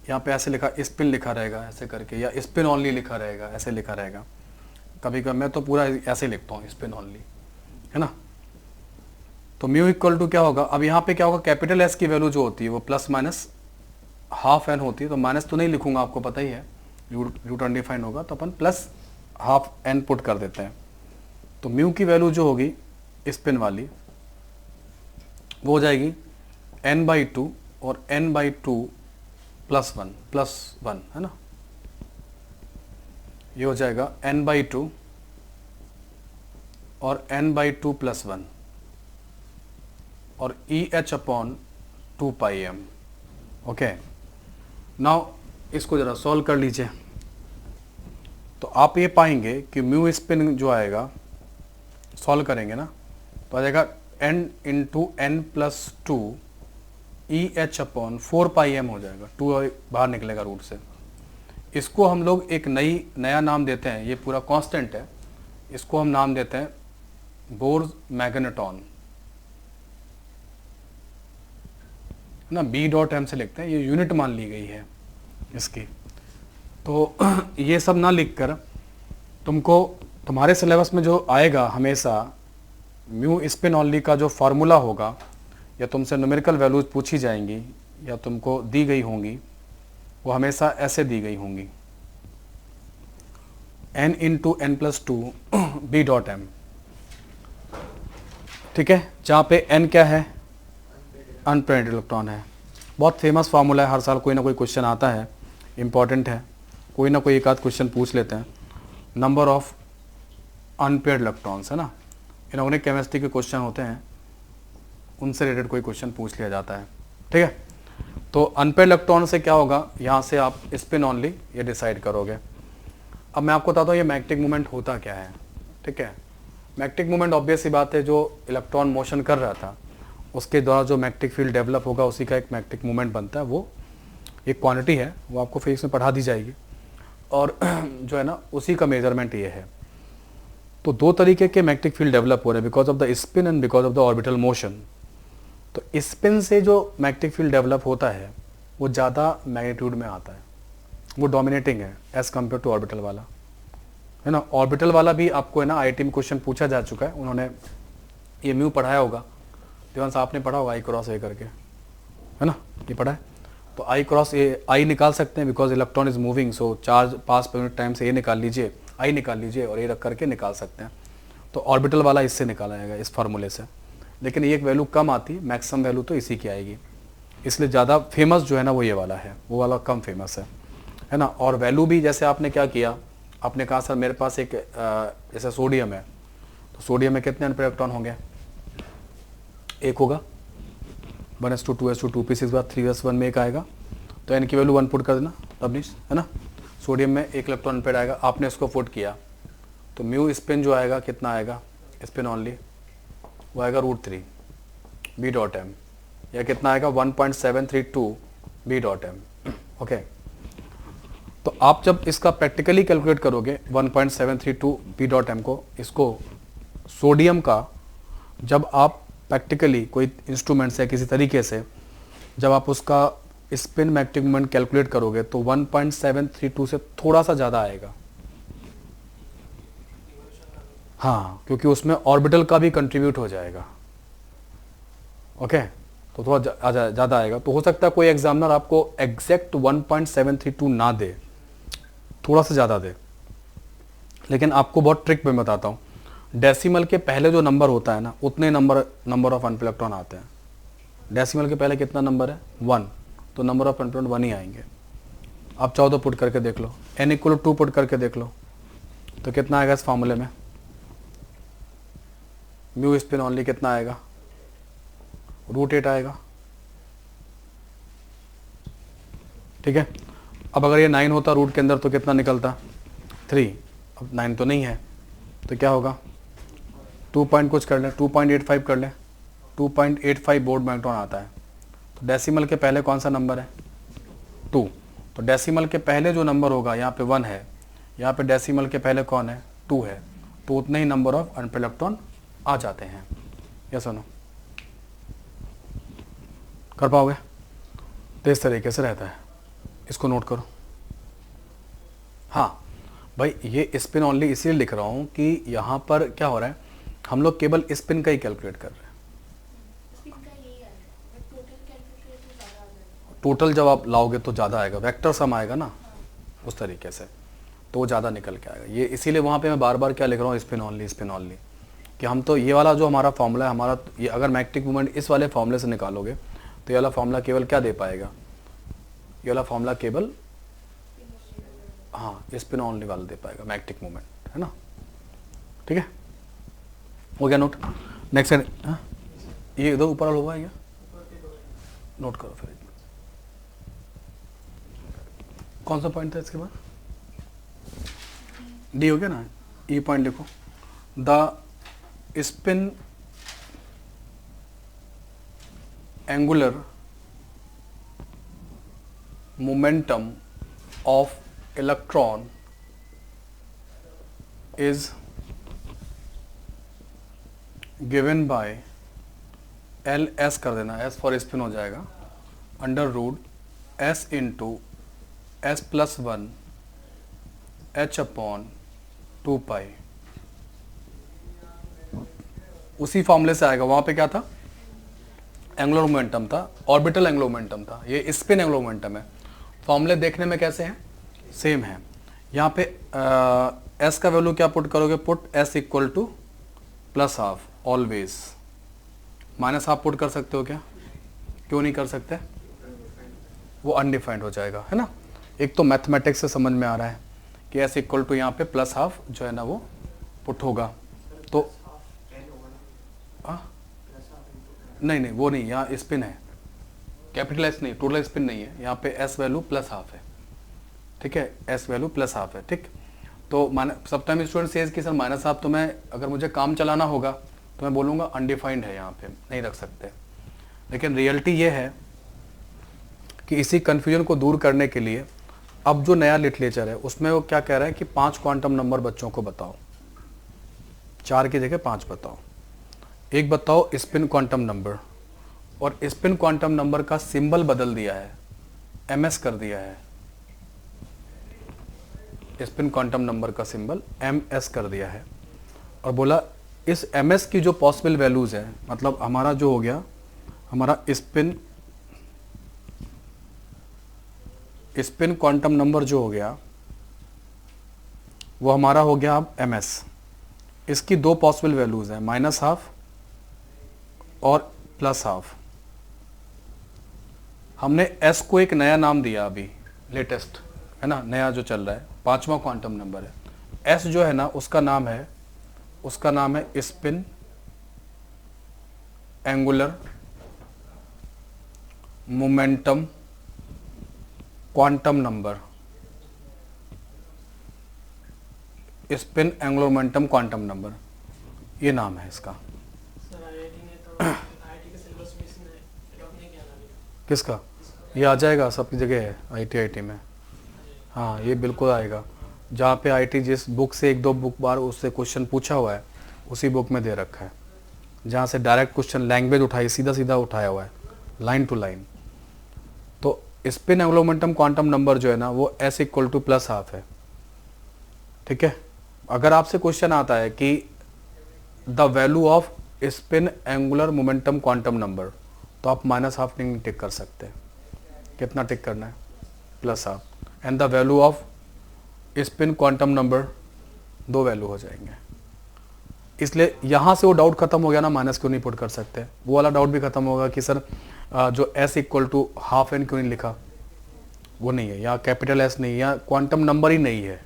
S1: यहाँ पे ऐसे लिखा, स्पिन लिखा रहेगा ऐसे करके, या स्पिन ओनली लिखा रहेगा ऐसे लिखा रहेगा। कभी कभी मैं तो पूरा ऐसे लिखता हूँ, स्पिन ओनली, है ना। तो म्यू इक्वल टू क्या होगा, अब यहाँ पे क्या होगा, कैपिटल एस की वैल्यू जो होती है वो प्लस माइनस हाफ एन होती है, तो माइनस तो नहीं लिखूंगा, आपको पता ही है, रूट अनडिफाइंड होगा, तो अपन प्लस हाफ एन पुट कर देते हैं। तो म्यू की वैल्यू जो होगी स्पिन वाली वो हो जाएगी n/2 और n/2 +1 है ना, ये हो जाएगा n/2 और n/2 +1 और EH/2πm। ओके, नाउ इसको ज़रा सॉल्व कर लीजिए तो आप ये पाएंगे कि म्यू स्पिन जो आएगा, सॉल्व करेंगे ना तो आ जाएगा n × n+2 EH/4πm हो जाएगा, 2 बाहर निकलेगा रूट से। इसको हम लोग एक नया नाम देते हैं, ये पूरा कांस्टेंट है, इसको हम नाम देते हैं बोर्स मैग्नेटॉन ना, B.m से लिखते हैं, ये यूनिट मान ली गई है इसकी। तो ये सब ना लिखकर तुमको तुम्हारे सिलेबस में जो आएगा हमेशा म्यू स्पिन ऑनली का जो फार्मूला होगा, या तुमसे न्यूमेरिकल वैल्यूज पूछी जाएंगी या तुमको दी गई होंगी, वो हमेशा ऐसे दी गई होंगी n × n+2 B.m। ठीक है, जहाँ पे n क्या है, अनपेयर्ड इलेक्ट्रॉन है। बहुत फेमस फार्मूला है, हर साल कोई ना कोई क्वेश्चन आता है, इम्पॉर्टेंट है, कोई ना कोई एक आध क्वेश्चन पूछ लेते हैं। नंबर ऑफ अनपेयर्ड इलेक्ट्रॉन्स है ना, इनऑर्गेनिक केमिस्ट्री के क्वेश्चन होते हैं, उनसे रिलेटेड कोई क्वेश्चन पूछ लिया जाता है। ठीक है, तो अनपेयर्ड इलेक्ट्रॉन से क्या होगा, यहाँ से आप स्पिन ऑनली ये डिसाइड करोगे। अब मैं आपको बताता हूँ ये मैग्नेटिक मूवमेंट होता क्या है। ठीक है, मैग्नेटिक मूवमेंट ऑब्वियस सी बात है, जो इलेक्ट्रॉन मोशन कर रहा था उसके द्वारा जो मैग्नेटिक फील्ड डेवलप होगा उसी का एक मैग्नेटिक मूवमेंट बनता है। वो एक क्वांटिटी है, वो आपको फिजिक्स में पढ़ा दी जाएगी, और जो है ना उसी का मेजरमेंट ये है। तो दो तरीके के मैग्नेटिक फील्ड डेवलप हो रहे हैं, because of the spin and because of the orbital motion. तो स्पिन से जो मैग्नेटिक फील्ड डेवलप होता है वो ज़्यादा मैग्नीट्यूड में आता है, वो डोमिनेटिंग है एज कम्पेयर टू ऑर्बिटल वाला, है ना। ऑर्बिटल वाला भी आपको है ना आई में क्वेश्चन पूछा जा चुका है, उन्होंने ये म्यू पढ़ाया होगा, देवांश आपने पढ़ा होगा I×A करके, है ना, ये पढ़ा है। तो I×A आई निकाल सकते हैं, because electron is moving, so charge pass per unit time से ये निकाल लीजिए, आई निकाल लीजिए और ये रख करके निकाल सकते हैं। तो ऑर्बिटल वाला इससे निकाला जाएगा, इस फार्मूले से। लेकिन ये एक वैल्यू कम आती, मैक्सिमम वैल्यू तो इसी की आएगी, इसलिए ज़्यादा फेमस जो है ना वो ये वाला है, वो वाला कम फेमस है ना। और वैल्यू भी जैसे आपने क्या किया, आपने कहा सर मेरे पास एक जैसे सोडियम है, तो सोडियम में कितने अनपेयर्ड इलेक्ट्रॉन होंगे, एक होगा, 1s2 2s2 2p6 बाद 3s1 में एक आएगा, तो n की वैल्यू 1 पुट कर देना तबनीश, है ना। सोडियम में एक इलेक्ट्रॉन अनपेयर्ड आएगा, आपने इसको पुट किया तो म्यू स्पिन जो आएगा कितना आएगा, स्पिन ऑनली वो आएगा √3 B.m, या कितना आएगा 1.732 B.m। ओके, तो आप जब इसका प्रैक्टिकली कैलकुलेट करोगे 1.732 B.m को, इसको सोडियम का जब आप प्रैक्टिकली कोई इंस्ट्रूमेंट से किसी तरीके से जब आप उसका स्पिन मैग्नेटिक मोमेंट कैलकुलेट करोगे तो 1.732 से थोड़ा सा ज़्यादा आएगा। हाँ, क्योंकि उसमें ऑर्बिटल का भी कंट्रीब्यूट हो जाएगा। ओके, तो थोड़ा ज़्यादा आएगा। तो हो सकता है कोई एग्जामिनर आपको एग्जैक्ट 1.732 ना दे, थोड़ा सा ज़्यादा दे, लेकिन आपको बहुत ट्रिक में बताता हूँ। डेसिमल के पहले जो नंबर होता है ना, उतने नंबर ऑफ अनपेयर्ड इलेक्ट्रॉन आते हैं। डेसिमल के पहले कितना नंबर है, 1, तो नंबर ऑफ अनपेयर्ड 1 ही आएंगे। आप 14 पुट करके देख लो, n = 2 पुट करके देख लो, तो कितना आएगा इस फार्मूले में, म्यू स्पिन ऑनली कितना आएगा, √8 आएगा। ठीक है, अब अगर ये 9 होता रूट के अंदर तो कितना निकलता, 3। अब 9 तो नहीं है, तो क्या होगा, 2 पॉइंट कुछ कर लें, 2.85 कर लें, 2.85 बोर्ड मैग्नेट्रॉन आता है। तो डेसिमल के पहले कौन सा नंबर है, 2, तो डेसिमल के पहले जो नंबर होगा यहाँ पे 1 है, यहाँ पे डेसिमल के पहले कौन है, 2 है, तो उतने ही नंबर ऑफ अनपेयर्ड इलेक्ट्रॉन आ जाते हैं। यस और नो, कर पाओगे? तो इस तरीके से रहता है, इसको नोट करो। हाँ भाई, ये स्पिन ऑनली इसलिए लिख रहा हूँ कि यहाँ पर क्या हो रहा है, हम लोग केवल स्पिन का ही कैलकुलेट कर रहे हैं। टोटल जब आप लाओगे तो ज़्यादा आएगा, वेक्टर सम आएगा ना उस तरीके से, तो वो ज़्यादा निकल के आएगा। ये इसीलिए वहाँ पे मैं बार बार क्या लिख रहा हूँ, स्पिन ऑनली। कि हम तो ये वाला जो हमारा फॉर्मूला है हमारा, ये अगर मैग्नेटिक मोमेंट इस वाले फॉर्मूले से निकालोगे तो ये वाला फॉर्मूला केवल क्या दे पाएगा, ये वाला फॉर्मूला केवल हाँ स्पिन ओनली वाला दे पाएगा मैग्नेटिक मोमेंट, है ना। ठीक है, हो गया नोट। नेक्स्ट हाँ, ये इधर ऊपर वाला हुआ है क्या, नोट करो फिर। कौन सा पॉइंट था इसके बाद, डी हो गया ना, ई पॉइंट लिखो। The spin angular momentum of electron is given by L S कर देना, एस फॉर स्पिन हो जाएगा, under root S into S plus one h upon 2 pi. उसी फॉर्मूले से आएगा, वहां पे क्या था, एंगुलर मोमेंटम था, ऑर्बिटल एंगुलर मोमेंटम था, ये स्पिन एंगुलर मोमेंटम है। फॉर्मूले देखने में कैसे हैं, सेम है। यहाँ पे एस का वैल्यू क्या पुट करोगे, put S equal two plus half always, minus half put कर सकते हो क्या, क्यों नहीं कर सकते, वो अनडिफाइंड हो जाएगा, है ना। एक तो मैथमेटिक्स से समझ में आ रहा है कि एस इक्वल टू यहाँ पे प्लस हाफ जो है ना वो पुट होगा, तो नहीं वो नहीं, यहाँ स्पिन है, कैपिटल एस नहीं, टोटल स्पिन नहीं है, यहाँ पे एस वैल्यू प्लस हाफ है, ठीक है, एस वैल्यू प्लस हाफ है, ठीक। तो सब टाइम स्टूडेंट सेज कि सर माइनस हाफ तो मैं अगर मुझे काम चलाना होगा तो मैं बोलूँगा अनडिफाइंड है, यहाँ पे नहीं रख सकते। लेकिन रियलिटी ये है कि इसी कन्फ्यूजन को दूर करने के लिए अब जो नया लिटरेचर है उसमें वो क्या कह रहा है कि 5 क्वांटम नंबर बच्चों को बताओ, 4 की जगह 5 बताओ। एक बताओ स्पिन क्वांटम नंबर, और स्पिन क्वांटम नंबर का सिंबल बदल दिया है, एमएस कर दिया है, स्पिन क्वांटम नंबर का सिंबल एमएस कर दिया है, और बोला इस एमएस की जो पॉसिबल वैल्यूज है, मतलब हमारा जो हो गया, हमारा स्पिन क्वांटम नंबर जो हो गया वो हमारा हो गया अब एमएस। इसकी 2 पॉसिबल वैल्यूज हैं, माइनस हाफ और प्लस हाफ। हमने एस को एक नया नाम दिया अभी लेटेस्ट, है ना, नया जो चल रहा है 5वां क्वांटम नंबर है। एस जो है ना उसका नाम है spin angular momentum quantum number, spin angular momentum quantum number, ये नाम है इसका।
S2: सर आईआईटी ने तो आईआईटी के सिलेबस में इसने adopt नहीं किया ना अभी।
S1: किसका, ये आ जाएगा, सबकी जगह है आईटी में, हाँ ये बिल्कुल आएगा। जहाँ पे आईटी जिस बुक से 1-2 बुक बार उससे क्वेश्चन पूछा हुआ है उसी बुक में दे रखा है, जहाँ से डायरेक्ट क्वेश्चन लैंग्वेज उठाई सीधा उठाया हुआ है, लाइन टू लाइन। तो spin angular momentum quantum number जो है ना वो S equal two plus half है, ठीक है। अगर आपसे क्वेश्चन आता है कि the value off spin angular momentum quantum number, तो आप माइनस हाफ नहीं टिक कर सकते, कितना टिक करना है, plus half. And the value off spin quantum number, 2 value हो जाएंगे। इसलिए यहाँ से वो डाउट खत्म हो गया ना, माइनस क्यों नहीं पुट कर सकते, वो वाला डाउट भी खत्म होगा कि सर जो एस इक्वल टू हाफ एन क्यों नहीं लिखा, वो नहीं है, यहाँ कैपिटल एस नहीं है, यहाँ क्वांटम नंबर ही नहीं है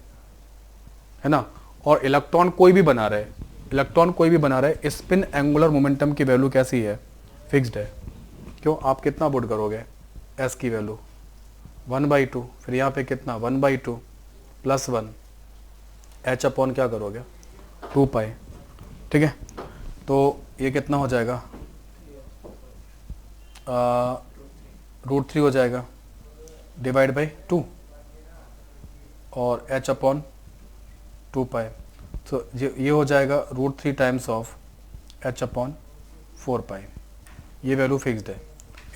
S1: ना। और इलेक्ट्रॉन कोई भी बना रहे, स्पिन एंगुलर मोमेंटम की वैल्यू कैसी है, फिक्स्ड है। क्यों, आप कितना पुट करोगे, एस की वैल्यू 1/2, फिर यहाँ पे कितना 1/2 प्लस 1 एच अपॉन क्या करोगे 2 पाई, ठीक है। तो ये कितना हो जाएगा, √3 हो जाएगा डिवाइड बाई 2 और एच अपॉन 2 पाई, तो ये हो जाएगा √3 टाइम्स ऑफ एच अपॉन 4 पाई। ये वैल्यू फिक्स्ड है।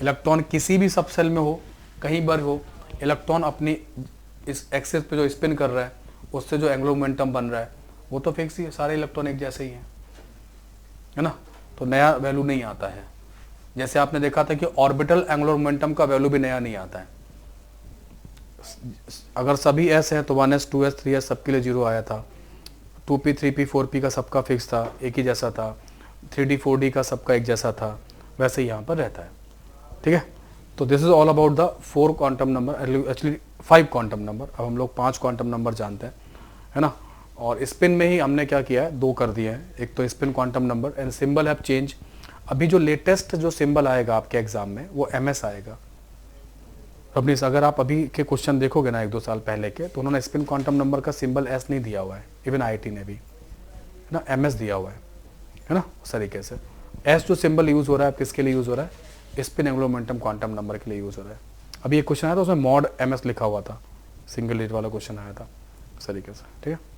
S1: इलेक्ट्रॉन किसी भी सब सेल में हो, कहीं पर हो, इलेक्ट्रॉन अपनी इस एक्सिस पे जो स्पिन कर रहा है उससे जो एंगुलर मोमेंटम बन रहा है वो तो फिक्स ही है, सारे इलेक्ट्रॉन एक जैसे ही हैं, है ना। तो नया वैल्यू नहीं आता है। जैसे आपने देखा था कि ऑर्बिटल एंगुलर मोमेंटम का वैल्यू भी नया नहीं आता है। अगर सभी एस है तो 1s 2s 3s सबके लिए 0 आया था, 2p 3p 4p का सबका फिक्स था, एक ही जैसा था, 3d 4d का सबका एक जैसा था, वैसे ही यहाँ पर रहता है। ठीक है, तो this is all about the 4 quantum number, actually 5 quantum number. अब हम लोग 5 क्वांटम नंबर जानते हैं, है ना। और स्पिन में ही हमने क्या किया है, 2 कर दिए हैं, एक तो spin quantum number and symbol have change. अभी जो लेटेस्ट जो सिंबल आएगा आपके एग्जाम में वो MS आएगा। अपनी अगर आप अभी के क्वेश्चन देखोगे ना 1-2 साल पहले के, तो उन्होंने स्पिन क्वांटम नंबर का सिंबल S नहीं दिया हुआ है, इवन IIT ने भी, है ना, MS दिया हुआ है ना। उस तरीके से S जो सिंबल यूज हो रहा है किसके लिए यूज हो रहा है, spin angular momentum quantum number के लिए यूज हो रहा है। अभी एक क्वेश्चन आया था उसमें मॉड MS लिखा हुआ था, सिंगल डिजिट वाला क्वेश्चन आया था इस तरीके से। ठीक है।